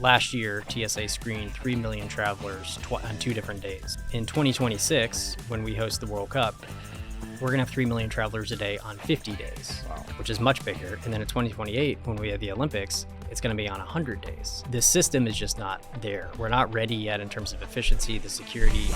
Last year, TSA screened 3 million travelers on 2 different days. In 2026, when we host the World Cup, we're going to have 3 million travelers a day on 50 days, which is much bigger. And then in 2028, when we have the Olympics, it's going to be on 100 days. This system is just not there. We're not ready yet in terms of efficiency, the security.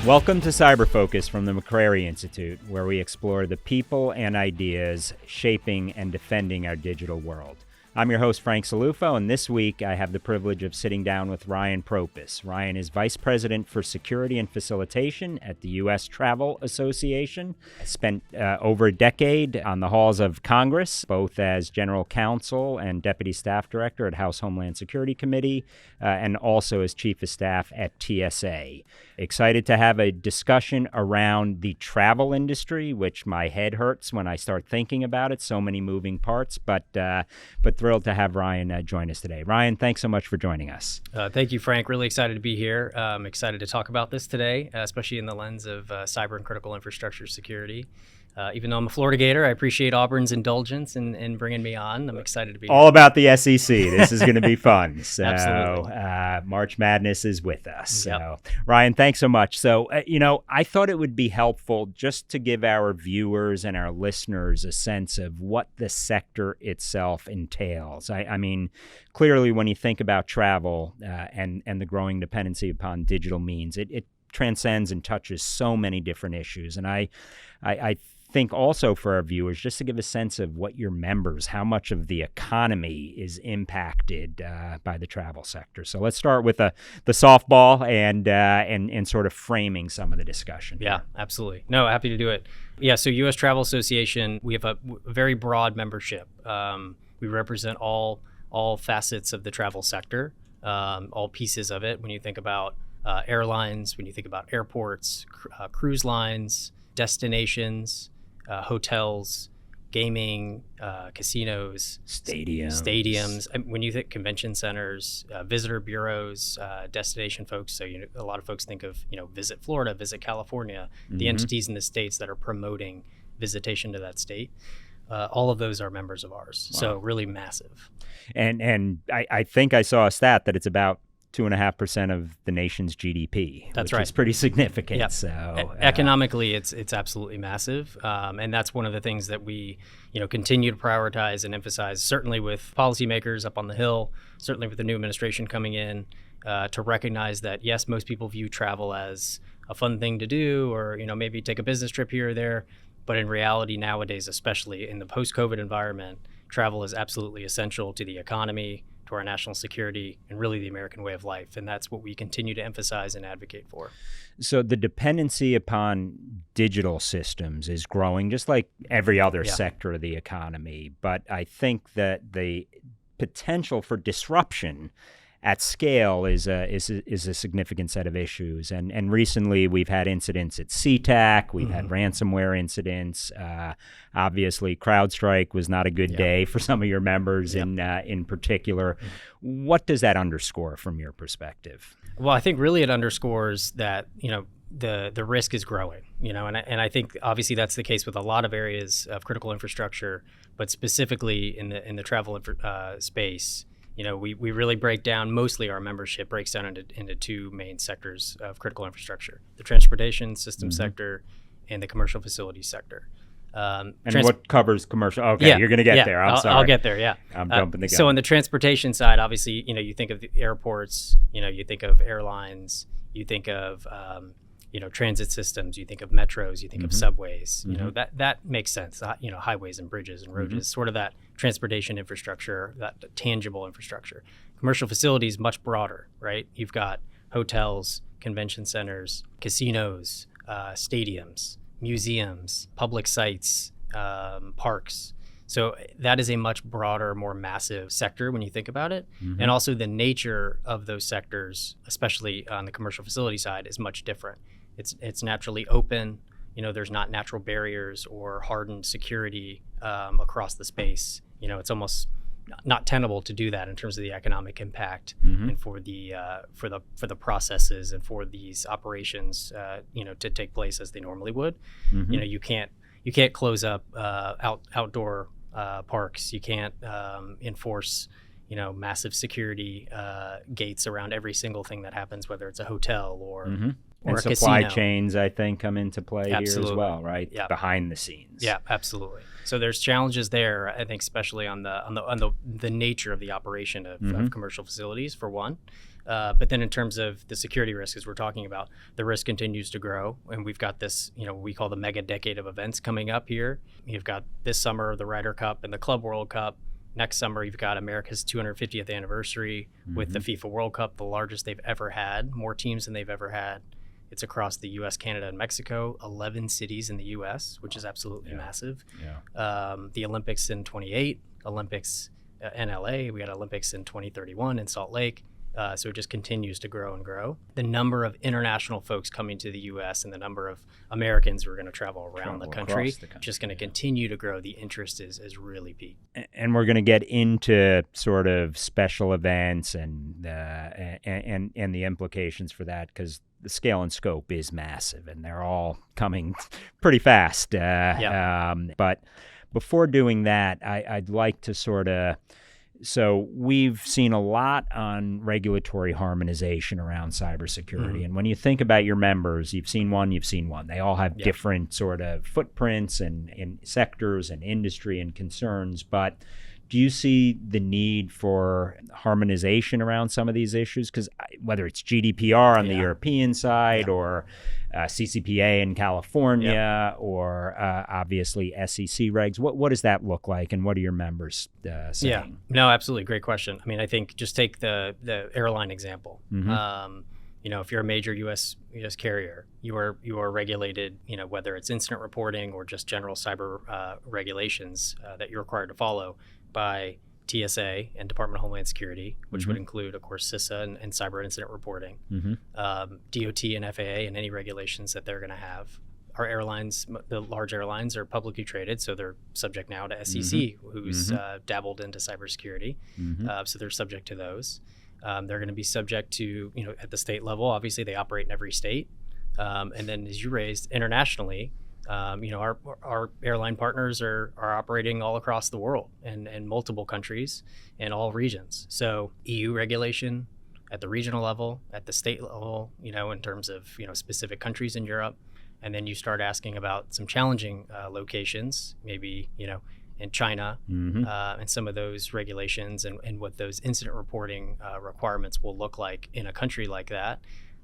Welcome to Cyber Focus from the McCrary Institute, where we explore the people and ideas shaping and defending our digital world. I'm your host, Frank Cilluffo, and this week I have the privilege of sitting down with Ryan Propis. Ryan is Vice President for Security and Facilitation at the U.S. Travel Association. Spent over a decade on the halls of Congress, both as General Counsel and Deputy Staff Director at House Homeland Security Committee, and also as Chief of Staff at TSA. Excited to have a discussion around the travel industry, which my head hurts when I start thinking about it. So many moving parts, but thrilled to have Ryan join us today. Ryan, thanks so much for joining us. Thank you, Frank. Really excited to be here. I'm excited to talk about this today, especially in the lens of cyber and critical infrastructure security. Even though I'm a Florida Gator, I appreciate Auburn's indulgence in bringing me on. I'm excited to be all here. About the SEC. This is going to be fun. So Absolutely. March Madness is with us. So Yep. Ryan, thanks so much. So, I thought it would be helpful just to give our viewers and our listeners a sense of what the sector itself entails. I mean, clearly when you think about travel and the growing dependency upon digital means, it transcends and touches so many different issues. And I think also for our viewers, just to give a sense of what your members, how much of the economy is impacted by the travel sector. So let's start with the softball and sort of framing some of the discussion. Yeah, absolutely. No, happy to do it. Yeah, so U.S. Travel Association, we have a very broad membership. We represent all facets of the travel sector, all pieces of it. When you think about airlines, when you think about airports, cruise lines, destinations, hotels, gaming, casinos, stadiums. When you think convention centers, visitor bureaus, destination folks. So a lot of folks think of Visit Florida, Visit California, the entities in the states that are promoting visitation to that state. All of those are members of ours. Wow. So really massive. And I think I saw a stat that it's about 2.5% of the nation's GDP. That's which right. is pretty significant. Yep. So economically, it's absolutely massive, and that's one of the things that we continue to prioritize and emphasize. Certainly with policymakers up on the Hill, certainly with the new administration coming in, to recognize that yes, most people view travel as a fun thing to do, or maybe take a business trip here or there, but in reality nowadays, especially in the post-COVID environment, travel is absolutely essential to the economy, to our national security, and really the American way of life. And that's what we continue to emphasize and advocate for. So the dependency upon digital systems is growing, just like every other sector of the economy. But I think that the potential for disruption at scale is a significant set of issues. And recently we've had incidents at CTAC, we've had ransomware incidents. Obviously, CrowdStrike was not a good day for some of your members in particular. What does that underscore from your perspective? Well, I think really it underscores that, the risk is growing, and I think obviously that's the case with a lot of areas of critical infrastructure, but specifically in the travel space. We really break down, mostly our membership breaks down into 2 main sectors of critical infrastructure: the transportation system sector and the commercial facilities sector. And what covers commercial? Okay, you're going to get there. I'm sorry. I'll get there, yeah. I'm jumping the gun. So on the transportation side, obviously, you think of the airports, you think of airlines, you think of transit systems, you think of metros, you think of subways, that makes sense. Highways and bridges and roads, sort of that transportation infrastructure, that tangible infrastructure. Commercial facilities, much broader, right? You've got hotels, convention centers, casinos, stadiums, museums, public sites, parks. So that is a much broader, more massive sector when you think about it. And also the nature of those sectors, especially on the commercial facility side, is much different. It's naturally open. There's not natural barriers or hardened security across the space. It's almost not tenable to do that in terms of the economic impact and for the processes and for these operations, to take place as they normally would. You can't close up outdoor parks. You can't enforce massive security gates around every single thing that happens, whether it's a hotel or and a supply casino. chains, I think, come into play Absolutely. here as well, right? Yeah. Behind the scenes. Yeah, absolutely. So there's challenges there, I think, especially on the nature of the operation of commercial facilities, for one. But then in terms of the security risk, as we're talking about, the risk continues to grow. And we've got this, we call the mega decade of events coming up here. You've got this summer, the Ryder Cup and the Club World Cup. Next summer, you've got America's 250th anniversary with the FIFA World Cup, the largest they've ever had, more teams than they've ever had. It's across the U.S., Canada, and Mexico, 11 cities in the U.S., which is absolutely massive. Yeah. The Olympics in 28, Olympics in L.A., we got Olympics in 2031 in Salt Lake. So it just continues to grow and grow. The number of international folks coming to the U.S. and the number of Americans who are going to travel around the country just going to continue to grow. The interest is really peaked. And we're going to get into sort of special events and the implications for that, because the scale and scope is massive, and they're all coming pretty fast. But before doing that, I'd like to sort of... So we've seen a lot on regulatory harmonization around cybersecurity. And when you think about your members, you've seen one. They all have different sort of footprints and sectors and industry and concerns. But do you see the need for harmonization around some of these issues? Because whether it's GDPR on the European side or CCPA in California or obviously SEC regs, what does that look like, and what are your members saying? Yeah, no, absolutely. Great question. I mean, I think just take the airline example. If you're a major U.S. carrier, you are regulated, whether it's incident reporting or just general cyber regulations that you're required to follow by TSA and Department of Homeland Security, which would include, of course, CISA and cyber incident reporting, DOT and FAA and any regulations that they're going to have. Our airlines, the large airlines, are publicly traded, so they're subject now to SEC, who's dabbled into cybersecurity. So they're subject to those. They're going to be subject to, at the state level, obviously they operate in every state. And then as you raised, internationally, our airline partners are operating all across the world and multiple countries and all regions. So EU regulation at the regional level, at the state level, in terms of, specific countries in Europe. And then you start asking about some challenging locations, maybe, in China, and some of those regulations and what those incident reporting requirements will look like in a country like that.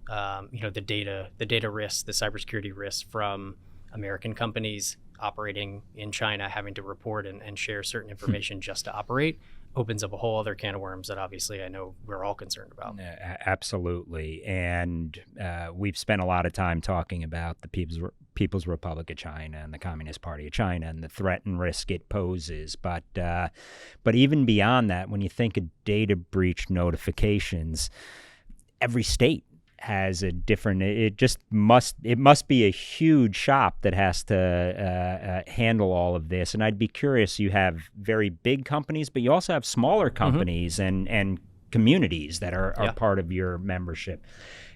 The data risks, the cybersecurity risks from American companies operating in China having to report and share certain information just to operate opens up a whole other can of worms that obviously I know we're all concerned about. Absolutely. And we've spent a lot of time talking about the People's Republic of China and the Communist Party of China and the threat and risk it poses. But even beyond that, when you think of data breach notifications, every state has a different, it must be a huge shop that has to handle all of this. And I'd be curious, you have very big companies, but you also have smaller companies and communities that are part of your membership.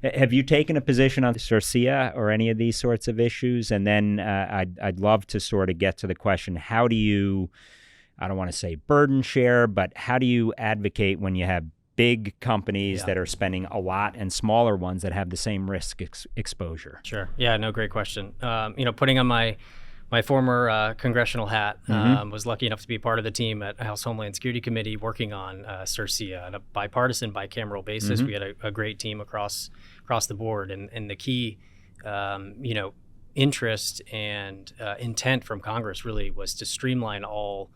Have you taken a position on CERCIA or any of these sorts of issues? And then I'd love to sort of get to the question, how do you, I don't want to say burden share, but how do you advocate when you have big companies that are spending a lot and smaller ones that have the same risk exposure? Sure. Yeah, no, great question. Putting on my former congressional hat, was lucky enough to be part of the team at House Homeland Security Committee working on CERCIA on a bipartisan, bicameral basis. We had a great team across the board. And the key, interest and intent from Congress really was to streamline all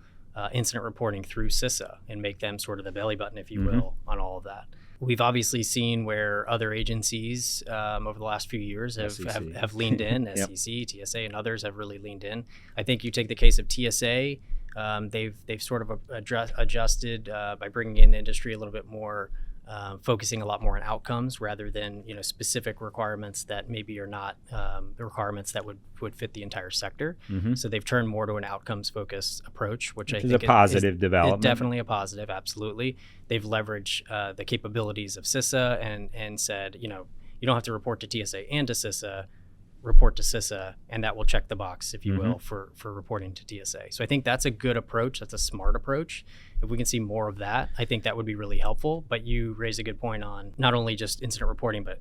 incident reporting through CISA and make them sort of the belly button, if you will, on all of that. We've obviously seen where other agencies over the last few years have leaned in, SEC, TSA, and others have really leaned in. I think you take the case of TSA, they've sort of adjusted by bringing in industry a little bit more, focusing a lot more on outcomes rather than specific requirements that maybe are not the requirements that would fit the entire sector. So they've turned more to an outcomes-focused approach, which I think is a positive development. Definitely a positive, absolutely. They've leveraged the capabilities of CISA and said, you don't have to report to TSA and to CISA. report to CISA, and that will check the box, if you will, for reporting to TSA. So I think that's a good approach. That's a smart approach. If we can see more of that, I think that would be really helpful. But you raise a good point on not only just incident reporting, but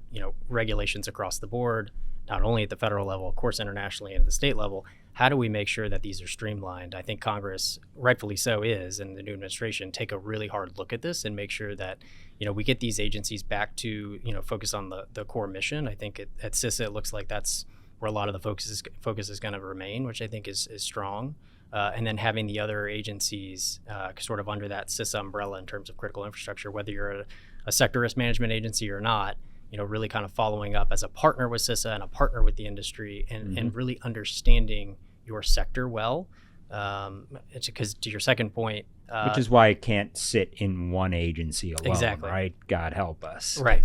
regulations across the board, not only at the federal level, of course, internationally and at the state level. How do we make sure that these are streamlined? I think Congress, rightfully so, and the new administration take a really hard look at this and make sure that we get these agencies back to focus on the core mission. I think at CISA it looks like that's where a lot of the focus is going to remain, which I think is strong. And then having the other agencies sort of under that CISA umbrella in terms of critical infrastructure, whether you're a sector risk management agency or not, really kind of following up as a partner with CISA and a partner with the industry, and really understanding your sector well. Because to your second point, which is why it can't sit in one agency alone, exactly. Right? God help us. Right.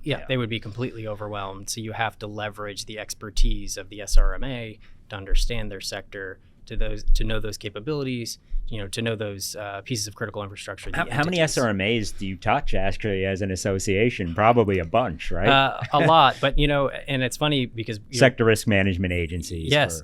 Yeah, they would be completely overwhelmed. So you have to leverage the expertise of the SRMA to understand their sector, to know those capabilities, to know those pieces of critical infrastructure. How many SRMAs do you touch actually as an association? Probably a bunch, right? A lot, but and it's funny because sector risk management agencies. Yes,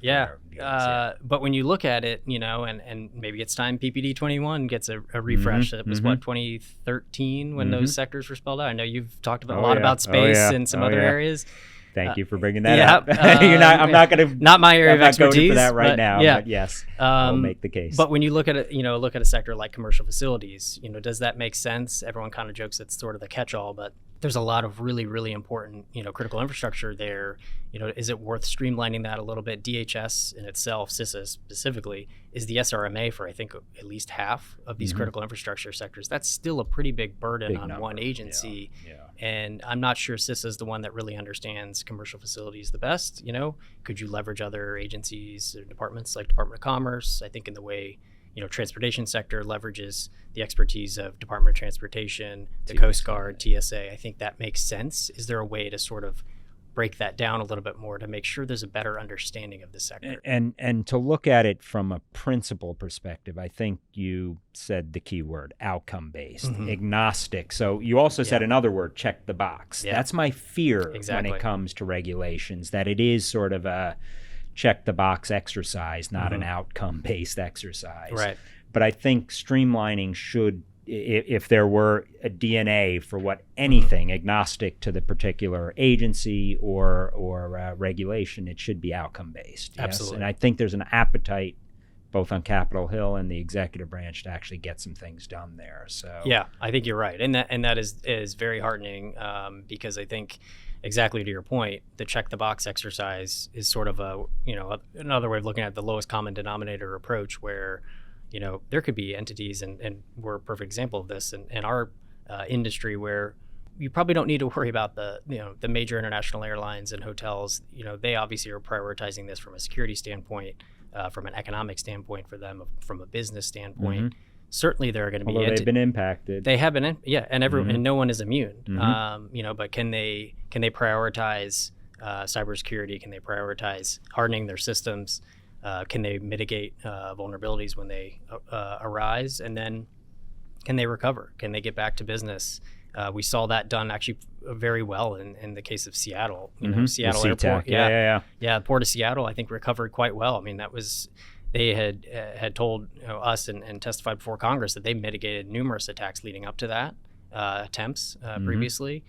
but when you look at it, and maybe it's time PPD 21 gets a refresh. It was 2013 when those sectors were spelled out. I know you've talked about a lot about space and some other areas. Thank you for bringing that up. I'm not going to. Not my area of expertise for that right now. Yeah. But yes, I'll make the case. But when you look at it, look at a sector like commercial facilities, does that make sense? Everyone kind of jokes it's sort of the catch-all, but there's a lot of really, really important, critical infrastructure there. Is it worth streamlining that a little bit? DHS in itself, CISA specifically, is the SRMA for I think at least half of these critical infrastructure sectors. That's still a pretty big burden on one agency. Yeah. And I'm not sure CISA is the one that really understands commercial facilities the best. Could you leverage other agencies or departments like Department of Commerce? I think in the way transportation sector leverages the expertise of Department of Transportation, the Coast Guard, TSA. I think that makes sense. Is there a way to sort of break that down a little bit more to make sure there's a better understanding of the sector? And to look at it from a principle perspective, I think you said the key word, outcome-based, agnostic. So you also said another word, check the box. Yeah. That's my fear when it comes to regulations, that it is sort of a check the box exercise, not an outcome-based exercise. Right. But I think streamlining should, if there were a DNA for what anything agnostic to the particular agency or regulation, it should be outcome-based. Yes? Absolutely. And I think there's an appetite both on Capitol Hill and the executive branch to actually get some things done there. So yeah, I think you're right, and that is very heartening because I think, exactly to your point, the check the box exercise is sort of another way of looking at the lowest common denominator approach, where there could be entities, and we're a perfect example of this in our industry, where you probably don't need to worry about the major international airlines and hotels. They obviously are prioritizing this from a security standpoint, from an economic standpoint for them, from a business standpoint. Certainly, there are going to be. Although they've been impacted. They have been, and everyone, and no one is immune. But can they prioritize cybersecurity? Can they prioritize hardening their systems? Can they mitigate vulnerabilities when they arise? And then, can they recover? Can they get back to business? We saw that done actually very well in the case of Seattle. Seattle Airport. The Port of Seattle, I think, recovered quite well. I mean, that was. They had told us and testified before Congress that they mitigated numerous attacks leading up to that, attempts previously.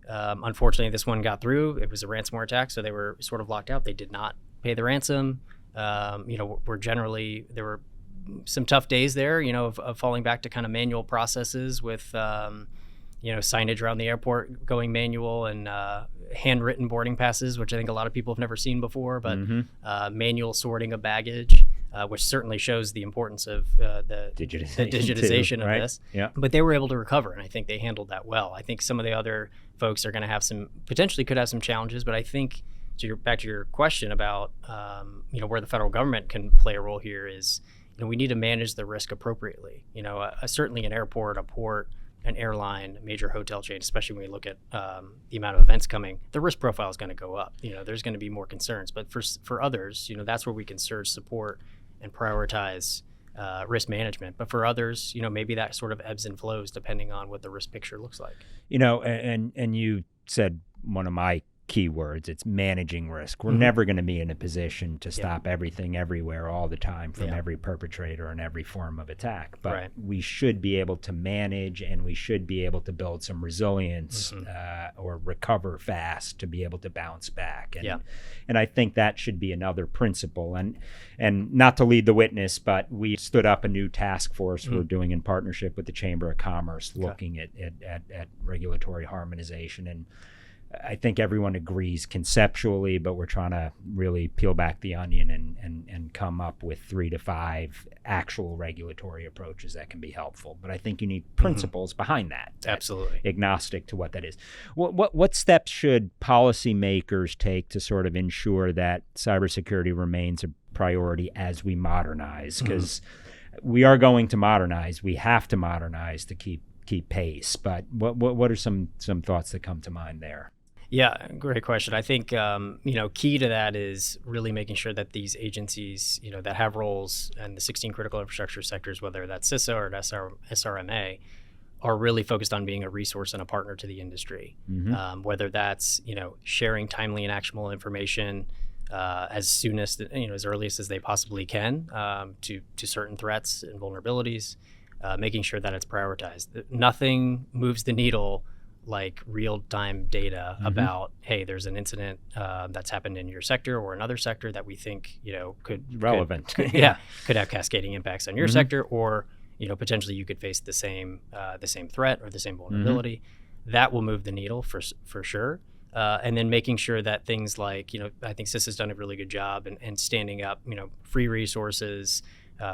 Unfortunately, this one got through. It was a ransomware attack, so they were sort of locked out. They did not pay the ransom. There were some tough days there, of falling back to kind of manual processes with, signage around the airport going manual, and handwritten boarding passes, which I think a lot of people have never seen before, but manual sorting of baggage. Which certainly shows the importance of the digitization too, right? Of this. Yeah. But they were able to recover, and I think they handled that well. I think some of the other folks are going to have potentially could have some challenges, but I think back to your question about where the federal government can play a role here is, we need to manage the risk appropriately. Certainly an airport, a port, an airline, a major hotel chain, especially when we look at the amount of events coming, the risk profile is going to go up. There's going to be more concerns. But for others, that's where we can surge support and prioritize risk management. But for others, maybe that sort of ebbs and flows depending on what the risk picture looks like. And you said one of my keywords. It's managing risk. We're never going to be in a position to stop everything everywhere all the time from every perpetrator and every form of attack. But we should be able to manage, and we should be able to build some resilience or recover fast to be able to bounce back. And I think that should be another principle. And not to lead the witness, but we stood up a new task force we're doing in partnership with the Chamber of Commerce, looking at regulatory harmonization. And I think everyone agrees conceptually, but we're trying to really peel back the onion and come up with 3 to 5 actual regulatory approaches that can be helpful. But I think you need principles behind that. Absolutely. Agnostic to what that is. What steps should policymakers take to sort of ensure that cybersecurity remains a priority as we modernize? Because we are going to modernize. We have to modernize to keep pace. But what are some thoughts that come to mind there? Yeah, great question. I think, key to that is really making sure that these agencies, that have roles in the 16 critical infrastructure sectors, whether that's CISA or SRMA, are really focused on being a resource and a partner to the industry. Whether that's, sharing timely and actionable information as soonest, as earliest as they possibly can to certain threats and vulnerabilities, making sure that it's prioritized. Nothing moves the needle like real-time data about, hey, there's an incident that's happened in your sector or another sector that we think, could have cascading impacts on your sector, or potentially you could face the same threat or the same vulnerability. That will move the needle for sure. And then making sure that things like, I think CIS has done a really good job in standing up, free resources,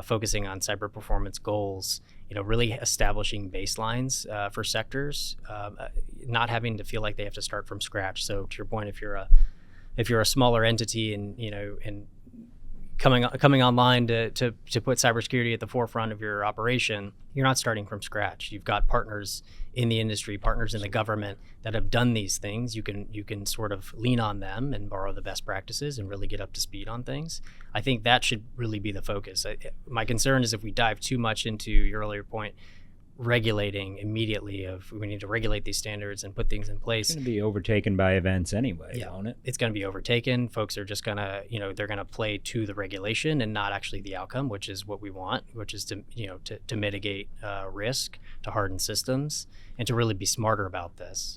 focusing on cyber performance goals, really establishing baselines for sectors, not having to feel like they have to start from scratch. So to your point, if you're a smaller entity and coming online to put cybersecurity at the forefront of your operation, you're not starting from scratch. You've got partners in the industry, partners in the government that have done these things. You can sort of lean on them and borrow the best practices and really get up to speed on things. I think that should really be the focus. My concern is if we dive too much into your earlier point, regulating immediately we need to regulate these standards and put things in place. It's going to be overtaken by events anyway, won't it? It's going to be overtaken. Folks are just going to, they're going to play to the regulation and not actually the outcome, which is what we want, which is to mitigate risk, to harden systems, and to really be smarter about this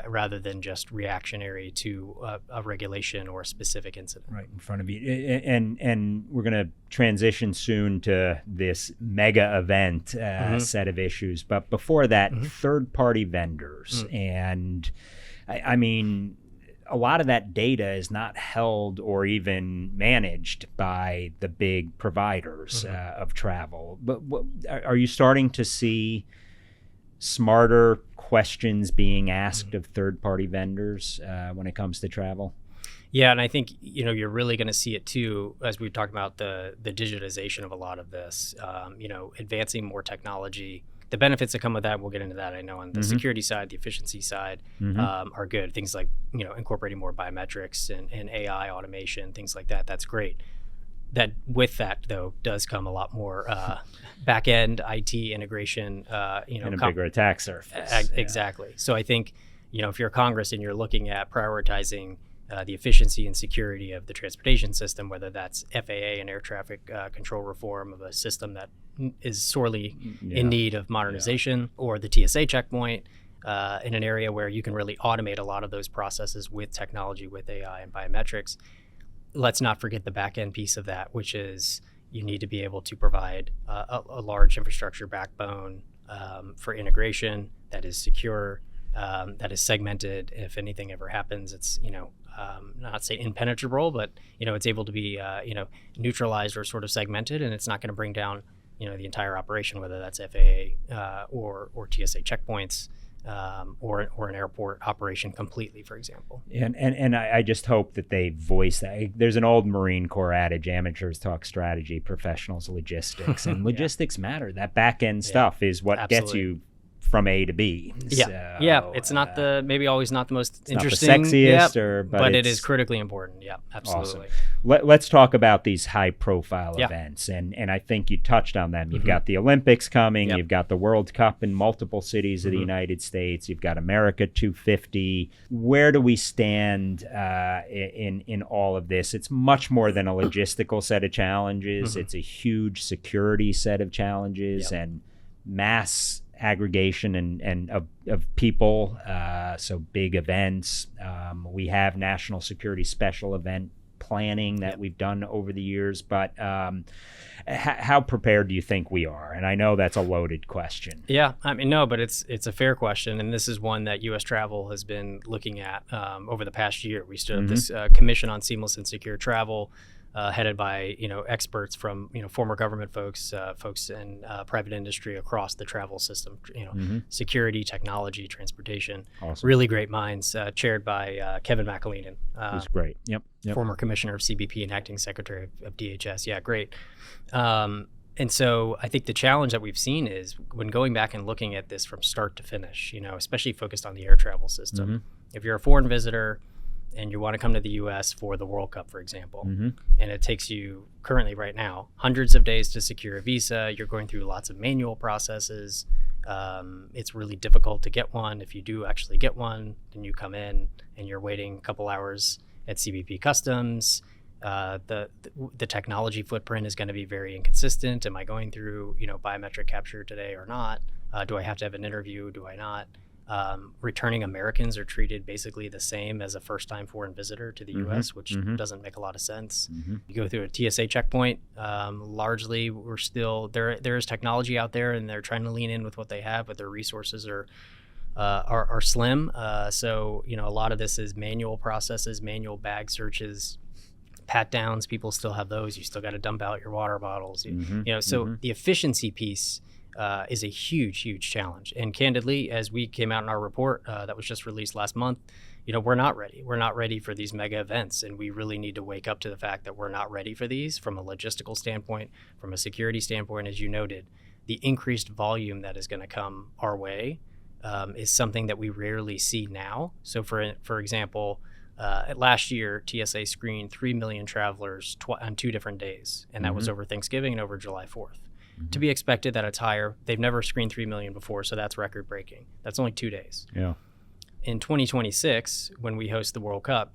rather than just reactionary to a regulation or a specific incident. Right in front of you. And we're going to transition soon to this mega event set of issues. But before that, third-party vendors. And I mean, a lot of that data is not held or even managed by the big providers of travel. But are you starting to see smarter questions being asked of third-party vendors when it comes to travel? Yeah, and I think you're really going to see it too, as we talked about the digitization of a lot of this. Advancing more technology. The benefits that come with that, we'll get into that. I know on the security side, the efficiency side are good. Things like incorporating more biometrics and AI automation, things like that. That's great. That with that though does come a lot more back end IT integration. And a bigger attack surface. Exactly. So I think if you're Congress and you're looking at prioritizing the efficiency and security of the transportation system, whether that's FAA and air traffic control reform of a system that is sorely in need of modernization, or the TSA checkpoint in an area where you can really automate a lot of those processes with technology, with AI and biometrics. Let's not forget the back end piece of that, which is you need to be able to provide a large infrastructure backbone for integration that is secure, that is segmented. If anything ever happens, it's not say impenetrable, but it's able to be neutralized or sort of segmented, and it's not going to bring down the entire operation, whether that's FAA or TSA checkpoints. Or an airport operation completely, for example. And I just hope that they voice that. There's an old Marine Corps adage, amateurs talk strategy, professionals logistics. And logistics matter. That back end stuff is what gets you from A to B. Yeah, it's not maybe always not the most interesting, not the sexiest, but it is critically important. Yeah, absolutely. Awesome. Let's talk about these high-profile events, and I think you touched on them. You've got the Olympics coming. You've got the World Cup in multiple cities of the United States. You've got America 250. Where do we stand in all of this? It's much more than a logistical set of challenges. It's a huge security set of challenges and mass aggregation and of people, so big events. We have national security special event planning that we've done over the years, but how prepared do you think we are? And I know that's a loaded question. Yeah, I mean, no, but it's a fair question, and this is one that U.S. Travel has been looking at over the past year. We stood up this Commission on Seamless and Secure Travel, headed by experts from former government folks, folks in private industry across the travel system, security, technology, transportation. Awesome. Really great minds, chaired by Kevin McAleenan. Who's great. Yep. Former commissioner of CBP and acting secretary of DHS. Yeah, great. And so I think the challenge that we've seen is when going back and looking at this from start to finish, especially focused on the air travel system. If you're a foreign visitor and you want to come to the U.S. for the World Cup, for example, and it takes you currently right now hundreds of days to secure a visa, you're going through lots of manual processes. It's really difficult to get one. If you do actually get one, then you come in and you're waiting a couple hours at CBP Customs. The technology footprint is going to be very inconsistent. Am I going through biometric capture today or not? Do I have to have an interview? Do I not? Returning Americans are treated basically the same as a first-time foreign visitor to the U.S., which doesn't make a lot of sense. You go through a TSA checkpoint. Largely, we're still there is technology out there, and they're trying to lean in with what they have, but their resources are slim. So a lot of this is manual processes, manual bag searches, pat downs. People still have those. You still got to dump out your water bottles. So the efficiency piece is a huge challenge. And candidly, as we came out in our report that was just released last month, we're not ready. We're not ready for these mega events, and we really need to wake up to the fact that we're not ready for these from a logistical standpoint, from a security standpoint. As you noted, the increased volume that is going to come our way is something that we rarely see now. So for example, last year, TSA screened 3 million travelers on 2 different days, and that was over Thanksgiving and over July 4th. To be expected that it's higher. They've never screened 3 million before, so that's record breaking. That's only 2 days. Yeah. In 2026, when we host the World Cup,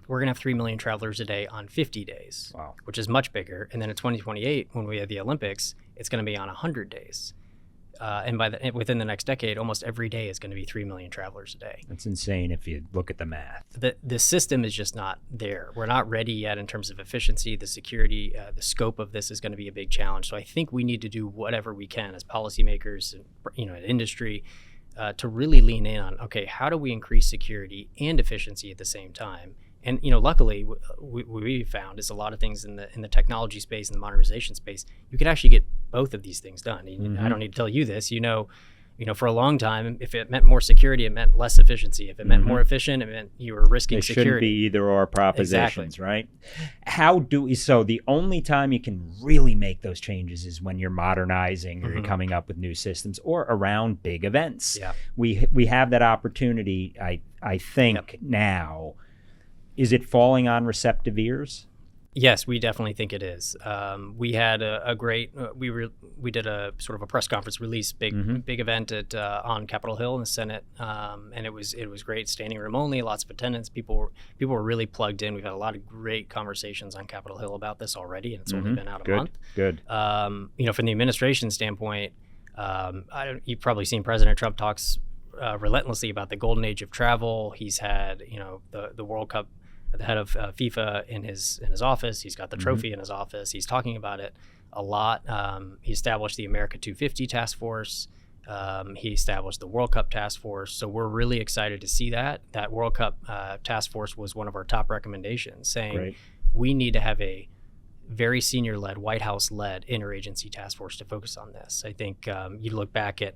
we're going to have 3 million travelers a day on 50 days, which is much bigger. And then in 2028, when we have the Olympics, it's going to be on 100 days. And within the next decade, almost every day is going to be 3 million travelers a day. That's insane if you look at the math. The system is just not there. We're not ready yet in terms of efficiency, the security, the scope of this is going to be a big challenge. So I think we need to do whatever we can as policymakers and an industry to really lean in on, okay, how do we increase security and efficiency at the same time? And luckily, what we found is a lot of things in the technology space and the modernization space, you could actually get both of these things done. I don't need to tell you this. For a long time, if it meant more security, it meant less efficiency. If it meant more efficient, it meant you were risking security. It shouldn't be either or propositions, right? So the only time you can really make those changes is when you're modernizing or you're coming up with new systems or around big events. Yeah. We have that opportunity, I think, now. Is it falling on receptive ears? Yes, we definitely think it is. We had a great we did a sort of a press conference release, big event on Capitol Hill in the Senate, and it was great, standing room only, lots of attendance. People were really plugged in. We've had a lot of great conversations on Capitol Hill about this already, and it's only been out a month. Good. From the administration standpoint, you've probably seen President Trump talks relentlessly about the golden age of travel. He's had the World Cup, the head of FIFA in his office. He's got the trophy in his office. He's talking about it a lot. He established the America 250 task force. He established the World Cup task force. So we're really excited to see that. That World Cup task force was one of our top recommendations, saying we need to have a very senior-led, White House-led interagency task force to focus on this. I think you look back at,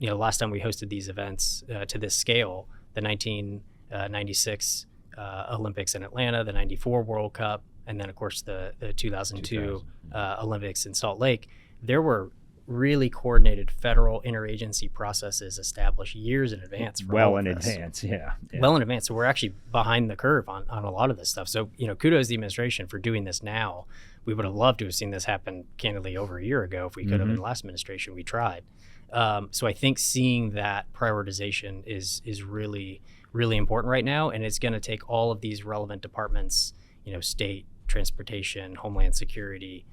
last time we hosted these events to this scale, the 1996 Olympics in Atlanta, the 94 World Cup, and then of course the 2002 Olympics in Salt Lake. There were really coordinated federal interagency processes established years in advance. Well in advance, yeah. Well in advance. So we're actually behind the curve on a lot of this stuff. So, kudos to the administration for doing this now. We would have loved to have seen this happen candidly over a year ago if we could have in the last administration. We tried. So I think seeing that prioritization is really, really important right now. And it's going to take all of these relevant departments, state, transportation, homeland security,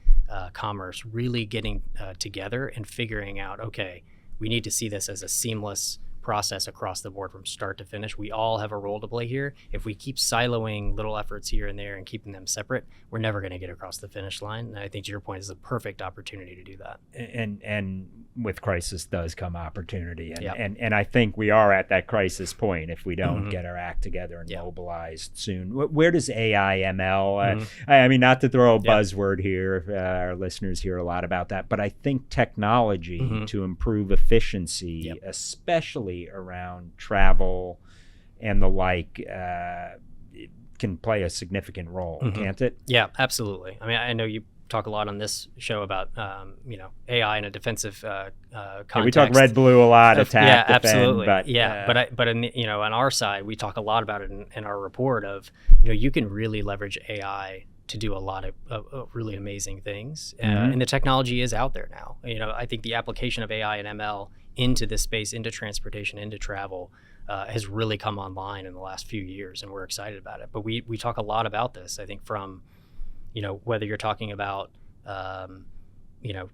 commerce, really getting together and figuring out, okay, we need to see this as a seamless process across the board from start to finish. We all have a role to play here. If we keep siloing little efforts here and there and keeping them separate, we're never going to get across the finish line. And I think to your point, is a perfect opportunity to do that. And with crisis does come opportunity. And I think we are at that crisis point if we don't get our act together and mobilized soon. Where does AI, ML, I mean, not to throw a buzzword here, our listeners hear a lot about that, but I think technology to improve efficiency, especially around travel and the like, can play a significant role, can't it? Yeah, absolutely. I mean, I know you talk a lot on this show about AI in a defensive context. Yeah, we talk red blue a lot, attack, defend, absolutely. But but in on our side, we talk a lot about it in our report of you can really leverage AI to do a lot of really amazing things, and the technology is out there now. I think the application of AI and ML into this space, into transportation, into travel, has really come online in the last few years, and we're excited about it. But we talk a lot about this, I think, from whether you're talking about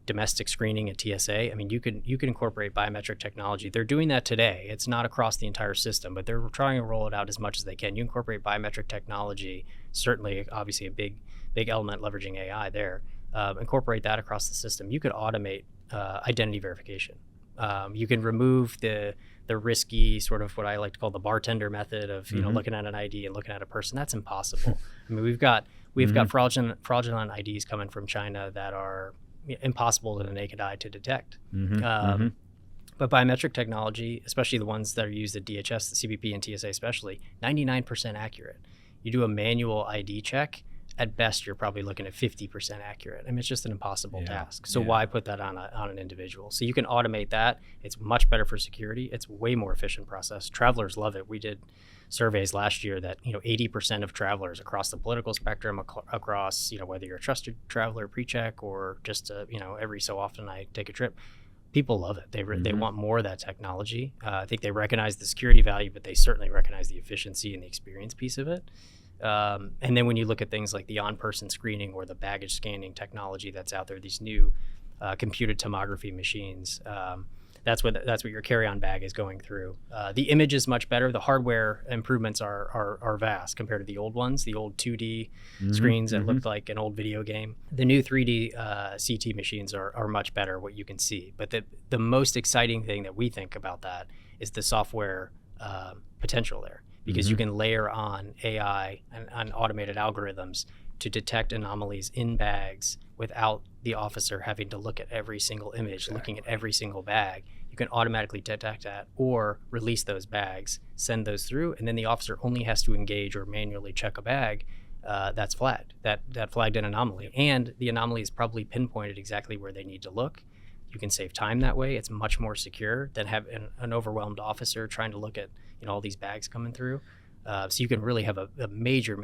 domestic screening at TSA. I mean, you can incorporate biometric technology. They're doing that today. It's not across the entire system, but they're trying to roll it out as much as they can. You incorporate biometric technology, certainly, obviously, a big element leveraging AI there. Incorporate that across the system. You could automate identity verification. You can remove the risky sort of what I like to call the bartender method of looking at an ID and looking at a person. That's impossible. I mean, we've got fraudulent IDs coming from China that are impossible to the naked eye to detect. But biometric technology, especially the ones that are used at DHS, the CBP, and TSA especially, 99% accurate. You do a manual ID check, at best you're probably looking at 50% accurate. I mean, it's just an impossible task. So why put that on an individual? So you can automate that. It's much better for security. It's a way more efficient process. Travelers love it. We did surveys last year that 80% of travelers across the political spectrum, across whether you're a trusted traveler, pre-check, or just every so often I take a trip, people love it. They want more of that technology. I think they recognize the security value, but they certainly recognize the efficiency and the experience piece of it. And then when you look at things like the on-person screening or the baggage scanning technology that's out there, these new computed tomography machines, that's what your carry-on bag is going through. The image is much better. The hardware improvements are vast compared to the old ones, the old 2D screens that looked like an old video game. The new 3D CT machines are much better, what you can see. But the most exciting thing that we think about that is the software potential there. Because you can layer on AI and automated algorithms to detect anomalies in bags without the officer having to look at every single image, looking at every single bag. You can automatically detect that or release those bags, send those through, and then the officer only has to engage or manually check a bag that's flagged, that flagged an anomaly. And the anomaly is probably pinpointed exactly where they need to look. You can save time that way. It's much more secure than have an overwhelmed officer trying to look at all these bags coming through. So you can really have a major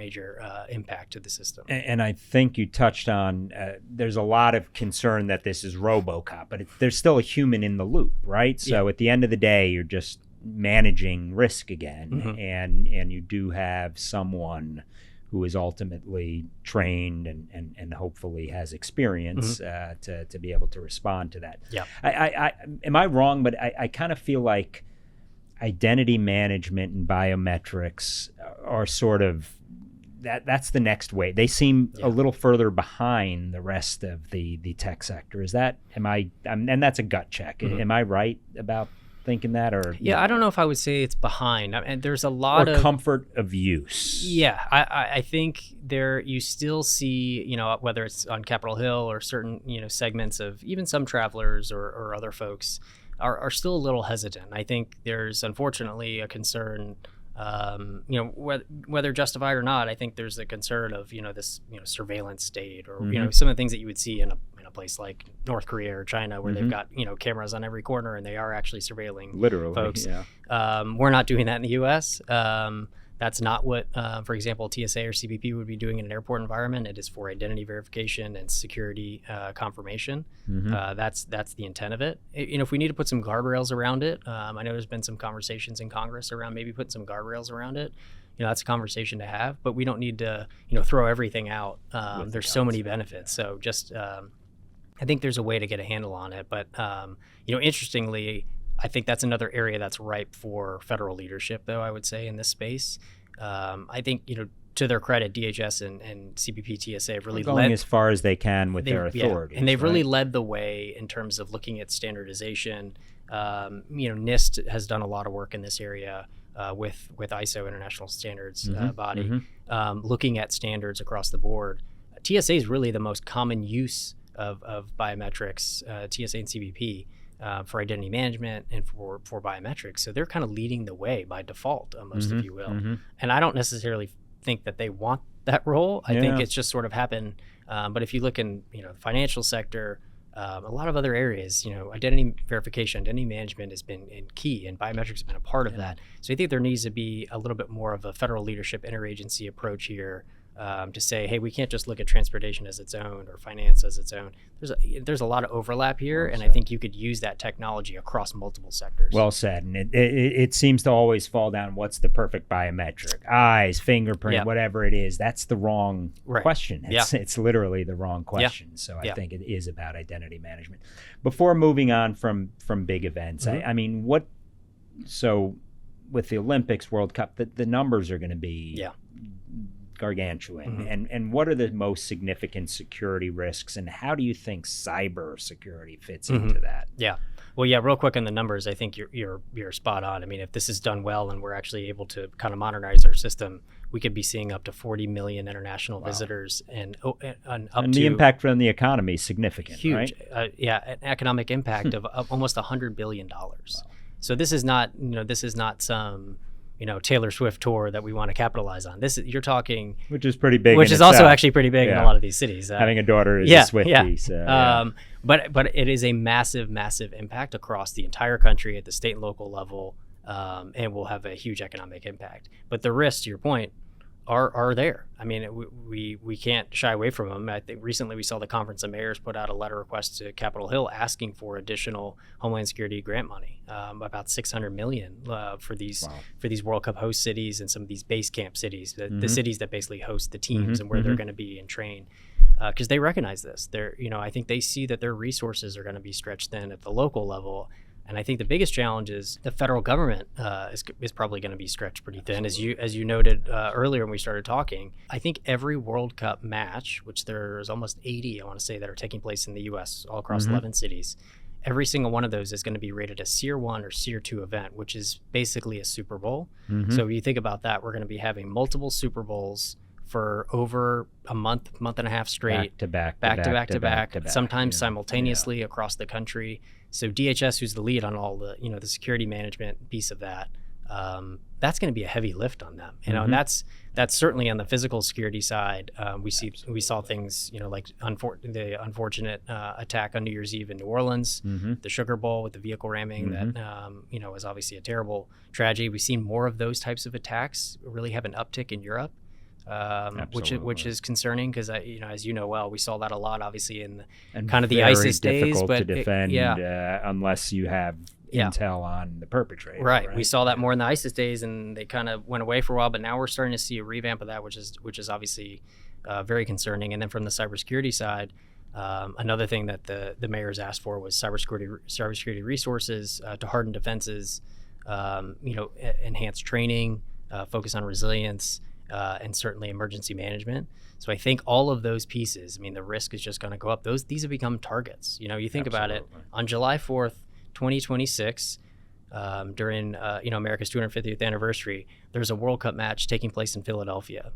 impact to the system. And I think you touched on, there's a lot of concern that this is RoboCop, but there's still a human in the loop, right? So at the end of the day, you're just managing risk again, and you do have someone who is ultimately trained and hopefully has experience to be able to respond to that. Yeah. I am I wrong? But I kind of feel like identity management and biometrics are sort of that's the next wave. They seem a little further behind the rest of the tech sector. Is that and that's a gut check. Am I right about thinking that? Or I don't know if I would say it's behind. I mean, there's a lot of comfort of use. Yeah, I think there you still see whether it's on Capitol Hill or certain segments of even some travelers or other folks are still a little hesitant. I think there's unfortunately a concern, whether justified or not. I think there's a concern of this surveillance state or some of the things that you would see in a a place like North Korea or China, where they've got cameras on every corner and they are actually surveilling literally folks. Yeah. We're not doing that in the U.S. That's not what, for example, TSA or CBP would be doing in an airport environment. It is for identity verification and security confirmation. That's the intent of it. If we need to put some guardrails around it, I know there's been some conversations in Congress around maybe putting some guardrails around it. That's a conversation to have, but we don't need to, throw everything out. There's so many benefits. So just, I think there's a way to get a handle on it. But, interestingly, I think that's another area that's ripe for federal leadership, though, I would say, in this space. I think, to their credit, DHS and CBP TSA have really going as far as they can with their authority. And they've really led the way in terms of looking at standardization. NIST has done a lot of work in this area with ISO International Standards body, looking at standards across the board. TSA is really the most common use of biometrics, TSA and CBP. For identity management and for biometrics. So they're kind of leading the way by default, almost, if you will. And I don't necessarily think that they want that role. I think it's just sort of happened. But if you look in, the financial sector, a lot of other areas, identity verification, identity management has been key, and biometrics have been a part of that. So I think there needs to be a little bit more of a federal leadership interagency approach here. To say, hey, we can't just look at transportation as its own or finance as its own. There's a lot of overlap here, and I think you could use that technology across multiple sectors. Well said. And it seems to always fall down, what's the perfect biometric? Eyes, fingerprint, whatever it is. That's the wrong question. It's literally the wrong question. So I think it is about identity management. Before moving on from big events, I mean, so with the Olympics, World Cup, the numbers are going to be gargantuan. And what are the most significant security risks, and how do you think cybersecurity fits into that? Well, real quick on the numbers, I think you're spot on. I mean, if this is done well and we're actually able to kind of modernize our system, we could be seeing up to 40 million international visitors, and the impact on the economy is significant, huge, right? An economic impact of almost $100 billion. So this is not some Taylor Swift tour that we want to capitalize on. You're talking, which is pretty big, which is also actually pretty big in a lot of these cities. Having a daughter is a Swiftie. So, but it is a massive impact across the entire country at the state and local level, and will have a huge economic impact. But the risks, to your point, are there. I mean, we can't shy away from them. I think recently we saw the Conference of Mayors put out a letter request to Capitol Hill asking for additional Homeland Security grant money, about $600 million for these World Cup host cities and some of these base camp cities, the cities that basically host the teams and where they're going to be and train. Because they recognize this. I think they see that their resources are going to be stretched thin at the local level. And I think the biggest challenge is the federal government is probably going to be stretched pretty thin. Absolutely. As you noted earlier when we started talking, I think every World Cup match, which there's almost 80, I want to say, that are taking place in the U.S. all across 11 cities, every single one of those is going to be rated a Tier 1 or Tier 2 event, which is basically a Super Bowl. So if you think about that, we're going to be having multiple Super Bowls for over a month and a half straight, back to back, sometimes simultaneously across the country. So DHS, who's the lead on all the the security management piece of that, that's going to be a heavy lift on them. And that's certainly on the physical security side. We saw things like the unfortunate attack on New Year's Eve in New Orleans, the Sugar Bowl with the vehicle ramming that was obviously a terrible tragedy. We've seen more of those types of attacks really have an uptick in Europe. Which is concerning because as you know well, we saw that a lot obviously in kind of the ISIS days, but to defend unless you have intel on the perpetrator. Right. We saw that more in the ISIS days, and they kind of went away for a while. But now we're starting to see a revamp of that, which is obviously very concerning. And then from the cybersecurity side, another thing that the mayors asked for was cybersecurity resources to harden defenses, enhance training, focus on resilience. And certainly emergency management. So I think all of those pieces, the risk is just going to go up. These have become targets. You think about it, on July 4th, 2026, during America's 250th anniversary, there's a World Cup match taking place in Philadelphia.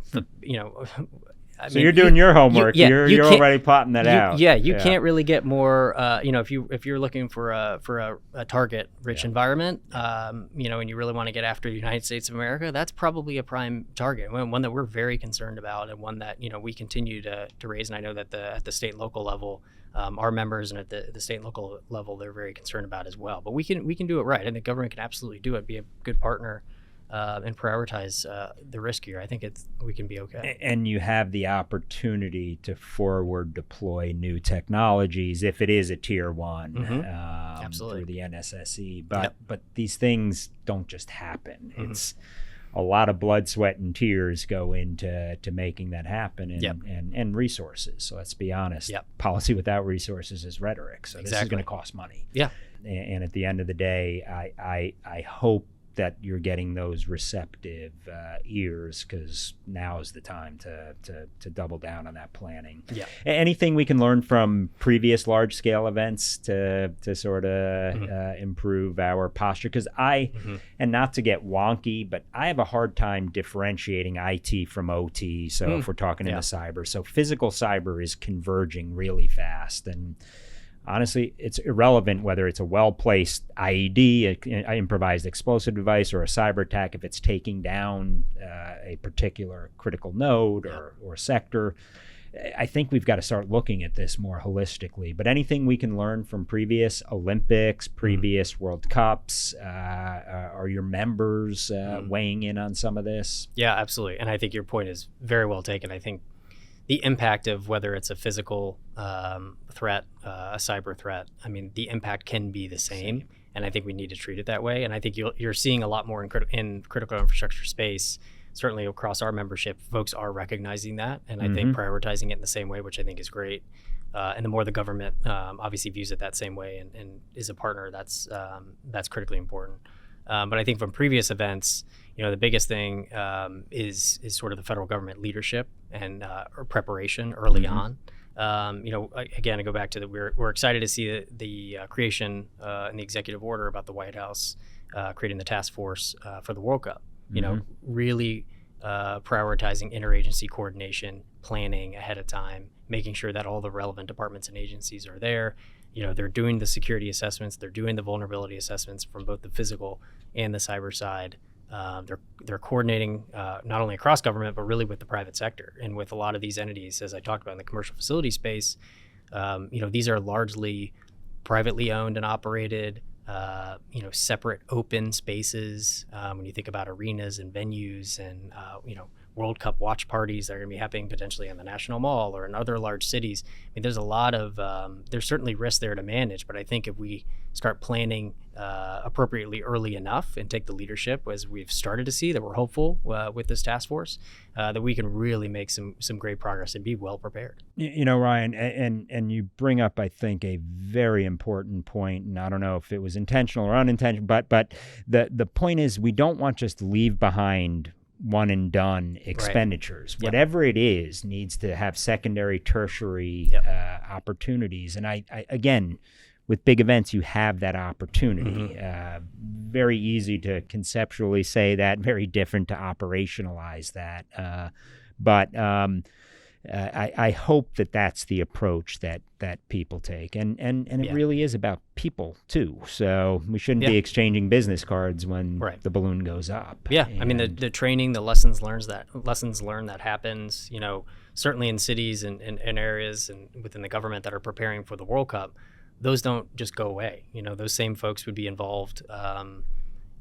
So you're doing your homework. You're already plotting that out. You can't really get more. If you're looking for a target-rich environment, and you really want to get after the United States of America, that's probably a prime target, one that we're very concerned about, and one that we continue to raise. And I know that at the state and local level, our members and at the state and local level, they're very concerned about as well. But we can do it right. I think government can absolutely do it, be a good partner, and prioritize the risk here. I think we can be okay. And you have the opportunity to forward deploy new technologies if it is a tier one through the NSSE. But these things don't just happen. It's a lot of blood, sweat, and tears go into making that happen, and resources. So let's be honest. Policy without resources is rhetoric. So this is going to cost money. And at the end of the day, I hope that you're getting those receptive ears, because now is the time to double down on that planning. Anything we can learn from previous large scale events to sort of improve our posture? Because and not to get wonky, but I have a hard time differentiating IT from OT. So if we're talking into cyber, so physical cyber is converging really fast, and honestly, it's irrelevant whether it's a well-placed IED, an improvised explosive device, or a cyber attack. If it's taking down a particular critical node or sector, I think we've got to start looking at this more holistically. But anything we can learn from previous Olympics, previous World Cups, are your members weighing in on some of this? Yeah, absolutely. And I think your point is very well taken. I think the impact of whether it's a physical threat, a cyber threat, I mean, the impact can be the same. And I think we need to treat it that way. And I think you're seeing a lot more in critical infrastructure space, certainly across our membership. Folks are recognizing that, and I think prioritizing it in the same way, which I think is great. And the more the government obviously views it that same way and is a partner, that's critically important. But I think from previous events, the biggest thing is sort of the federal government leadership and preparation early on. Again, I go back to that. We're excited to see the creation in the executive order about the White House creating the task force for the World Cup. Really prioritizing interagency coordination, planning ahead of time, making sure that all the relevant departments and agencies are there. They're doing the security assessments, they're doing the vulnerability assessments from both the physical and the cyber side. They're coordinating not only across government, but really with the private sector and with a lot of these entities, as I talked about in the commercial facility space. These are largely privately owned and operated, separate open spaces. When you think about arenas and venues and, World Cup watch parties that are going to be happening potentially in the National Mall or in other large cities. I mean, there's a lot of, there's certainly risks there to manage, but I think if we start planning appropriately early enough and take the leadership, as we've started to see, that we're hopeful with this task force, that we can really make some great progress and be well prepared. Ryan, and you bring up, I think, a very important point, and I don't know if it was intentional or unintentional, but the point is we don't want just to leave behind one and done expenditures. Right. Whatever it is needs to have secondary, tertiary opportunities. And I again, with big events, you have that opportunity. Very easy to conceptually say that, very different to operationalize that. But I hope that that's the approach that people take, and it really is about people too. So we shouldn't be exchanging business cards when the balloon goes up. I mean the training, the lessons learned that happens. Certainly in cities and areas and within the government that are preparing for the World Cup, those don't just go away. Those same folks would be involved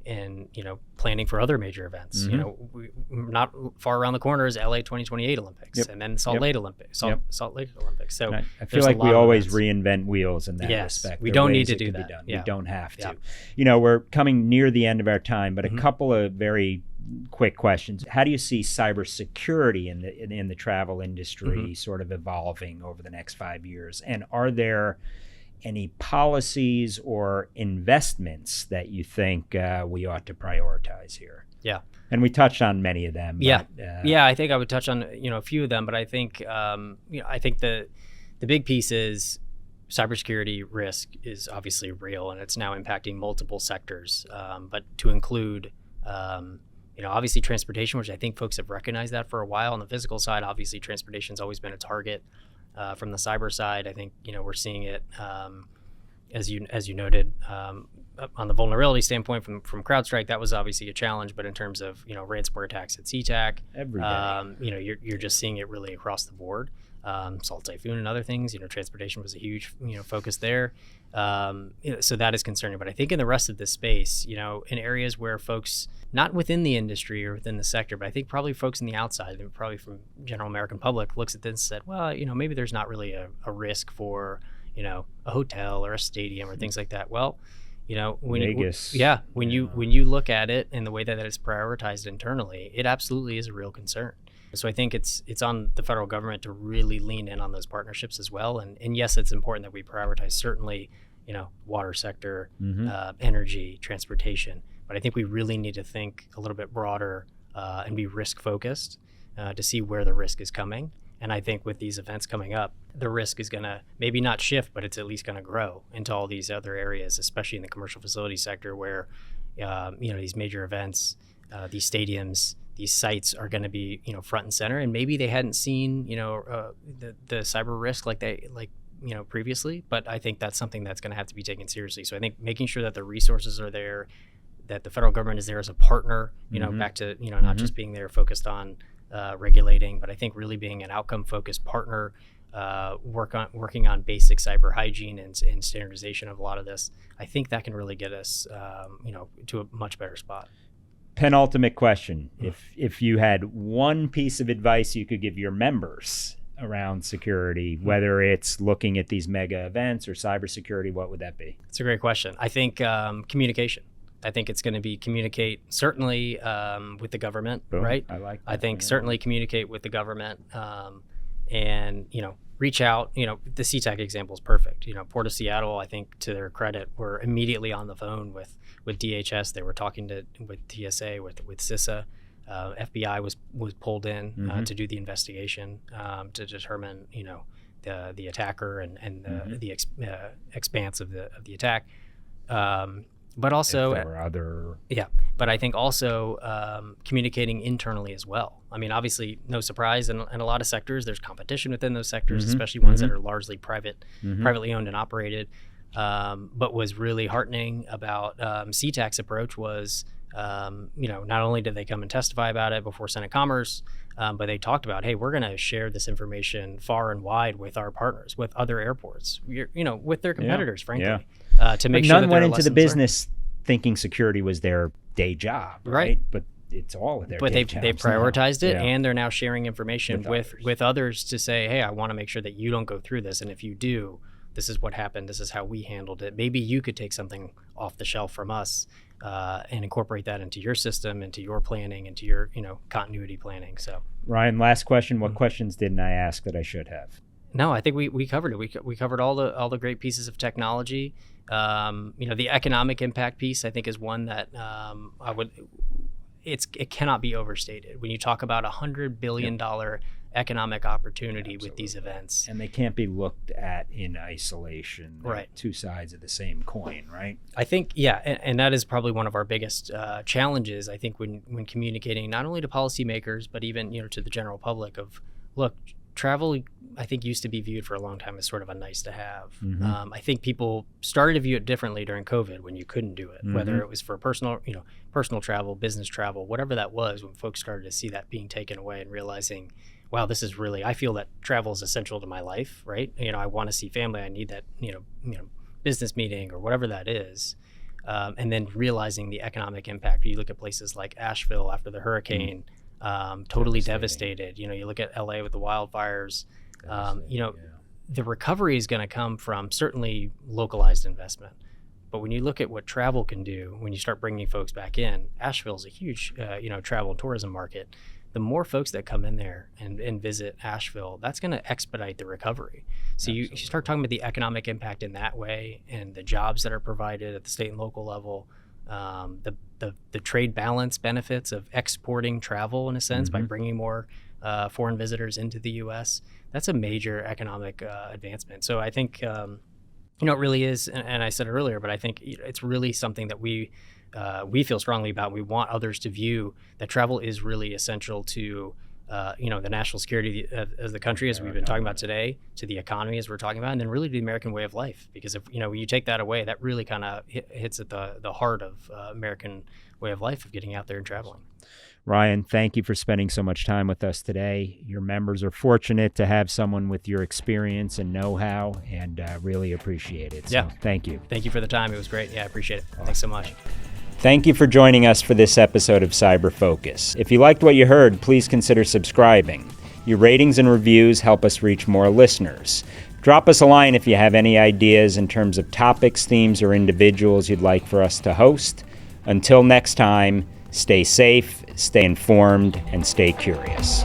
in planning for other major events. We not far around the corner is LA 2028 Olympics, and then Salt Lake Olympics. Salt Lake Olympics. So I feel like we always reinvent wheels in that respect. We don't need to do that. We don't have to. We're coming near the end of our time, but a couple of very quick questions. How do you see cybersecurity in the travel industry sort of evolving over the next 5 years? And are there any policies or investments that you think we ought to prioritize here? And we touched on many of them. I think I would touch on a few of them, but I think I think the big piece is cybersecurity risk is obviously real, and it's now impacting multiple sectors. But to include obviously transportation, which I think folks have recognized that for a while. On the physical side, obviously transportation's always been a target. From the cyber side, I think we're seeing it as you noted on the vulnerability standpoint from CrowdStrike. That was obviously a challenge, but in terms of ransomware attacks at SeaTac, every day, you're just seeing it really across the board. Salt Typhoon and other things. Transportation was a huge, focus there. So that is concerning. But I think in the rest of this space, in areas where folks, not within the industry or within the sector, but I think probably folks in the outside, and probably from general American public, looks at this and said, well, maybe there's not really a risk for, a hotel or a stadium or things like that. Well, when Vegas. when you look at it and the way that it's prioritized internally, it absolutely is a real concern. So I think it's on the federal government to really lean in on those partnerships as well. And yes, it's important that we prioritize certainly, water sector, energy, transportation. But I think we really need to think a little bit broader and be risk focused to see where the risk is coming. And I think with these events coming up, the risk is going to maybe not shift, but it's at least going to grow into all these other areas, especially in the commercial facility sector where, these major events, these stadiums, these sites are going to be, front and center. And maybe they hadn't seen, the cyber risk previously, but I think that's something that's going to have to be taken seriously. So I think making sure that the resources are there, that the federal government is there as a partner, back to, not just being there focused on regulating, but I think really being an outcome-focused partner, working on basic cyber hygiene and standardization of a lot of this. I think that can really get us, to a much better spot. Penultimate question: if you had one piece of advice you could give your members around security, whether it's looking at these mega events or cybersecurity, what would that be? It's a great question. I think communication. I think it's going to be communicate certainly with the government, Boom. Right? I like that. I think certainly communicate with the government and, reach out. The SeaTac example is perfect. Port of Seattle, I think to their credit, were immediately on the phone with DHS. They were talking with TSA, with CISA. FBI was pulled in to do the investigation to determine, the attacker and the expanse of the attack. But also, but I think also communicating internally as well. I mean, obviously, no surprise, in a lot of sectors, there's competition within those sectors, especially ones that are largely privately owned and operated. But was really heartening about SeaTac's approach was, not only did they come and testify about it before Senate Commerce, but they talked about, hey, we're going to share this information far and wide with our partners, with other airports, with their competitors, frankly. To make sure that none went into the business thinking security was their day job, right? But it's all of their day jobs. But they've prioritized it, and they're now sharing information with others to say, hey, I want to make sure that you don't go through this, and if you do, this is what happened, this is how we handled it. Maybe you could take something off the shelf from us and incorporate that into your system, into your planning, into your continuity planning. So, Ryan, last question: what questions didn't I ask that I should have? No, I think we covered it. We covered all the great pieces of technology. The economic impact piece, I think, is one that it cannot be overstated. When you talk about $100 billion economic opportunity with these events, and they can't be looked at in isolation. They're right, two sides of the same coin, right? I think, and that is probably one of our biggest challenges. I think when communicating not only to policymakers but even to the general public of, look, travel, I think, used to be viewed for a long time as sort of a nice to have. I think people started to view it differently during COVID when you couldn't do it, whether it was for personal travel, business travel, whatever that was, when folks started to see that being taken away and realizing, wow, this is really, I feel that travel is essential to my life, right? I want to see family. I need that, business meeting or whatever that is. And then realizing the economic impact. You look at places like Asheville after the hurricane, totally devastated. You look at LA with the wildfires. The recovery is going to come from certainly localized investment. But when you look at what travel can do, when you start bringing folks back in, Asheville is a huge, travel and tourism market. The more folks that come in there and visit Asheville, that's going to expedite the recovery. So you start talking about the economic impact in that way, and the jobs that are provided at the state and local level, the trade balance benefits of exporting travel in a sense by bringing more foreign visitors into the U.S. That's a major economic advancement. So I think it really is, and I said it earlier, but I think it's really something that we feel strongly about. We want others to view that travel is really essential to the national security of the country, as we've been talking about today, to the economy, as we're talking about, and then really to the American way of life. Because if when you take that away, that really kind of hits at the heart of American way of life, of getting out there and traveling. Ryan, thank you for spending so much time with us today. Your members are fortunate to have someone with your experience and know-how, and really appreciate it. So thank you. Thank you for the time. It was great. Yeah, I appreciate it. Thanks so much. Thank you for joining us for this episode of Cyber Focus. If you liked what you heard, please consider subscribing. Your ratings and reviews help us reach more listeners. Drop us a line if you have any ideas in terms of topics, themes, or individuals you'd like for us to host. Until next time, stay safe, stay informed, and stay curious.